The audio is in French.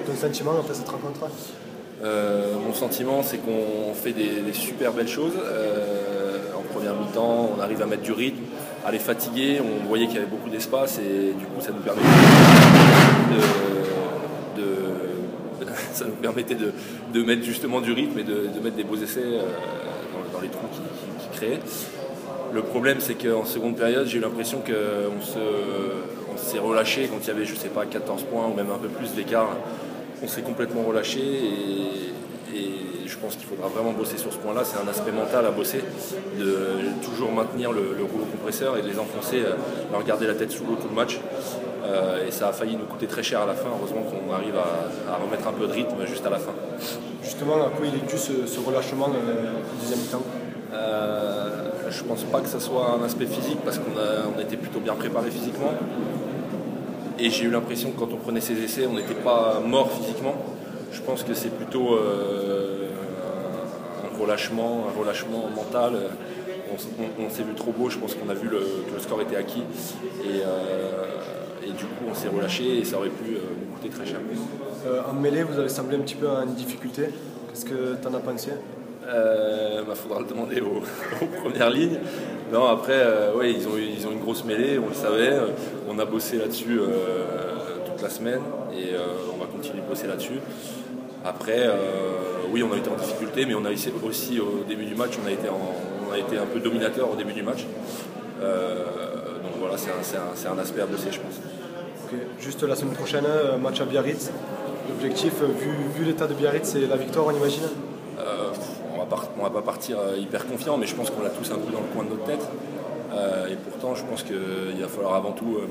ton sentiment après cette rencontre? Mon sentiment, c'est qu'on fait des super belles choses. En première mi-temps, on arrive à mettre du rythme, à les fatiguer. On voyait qu'il y avait beaucoup d'espace et du coup, ça nous permettait ça nous permettait de mettre justement du rythme et de mettre des beaux essais dans les trous qui créaient. Le problème, c'est qu'en seconde période, j'ai eu l'impression qu'on s'est relâché quand il y avait, je sais pas, 14 points ou même un peu plus d'écart. On s'est complètement relâché et je pense qu'il faudra vraiment bosser sur ce point-là. C'est un aspect mental à bosser, de toujours maintenir le rouleau compresseur et de les enfoncer, leur garder la tête sous l'eau tout le match. Et ça a failli nous coûter très cher à la fin. Heureusement qu'on arrive à remettre un peu de rythme juste à la fin. Justement, à quoi il est dû ce relâchement en deuxième mi-temps? Je pense pas que ce soit un aspect physique parce qu'on était plutôt bien préparé physiquement. Et j'ai eu l'impression que quand on prenait ces essais, on n'était pas mort physiquement. Je pense que c'est plutôt un relâchement mental. On s'est vu trop beau, je pense qu'on a vu que le score était acquis. Et du coup, on s'est relâché et ça aurait pu nous coûter très cher. En mêlée, vous avez semblé un petit peu en difficulté. Qu'est-ce que tu en as pensé? Faudra le demander aux premières lignes. Non, après, ouais, ils ont une grosse mêlée, on le savait. On a bossé là-dessus toute la semaine et on va continuer de bosser là-dessus. Après, oui, on a été en difficulté, mais on a aussi au début du match, on a été un peu dominateur au début du match. Donc voilà, c'est un aspect à bosser, je pense. Okay. Juste la semaine prochaine, match à Biarritz. L'objectif, vu l'état de Biarritz, c'est la victoire, on imagine? On va pas partir hyper confiant, mais je pense qu'on l'a tous un peu dans le coin de notre tête. Et pourtant, je pense qu'il va falloir avant tout mettre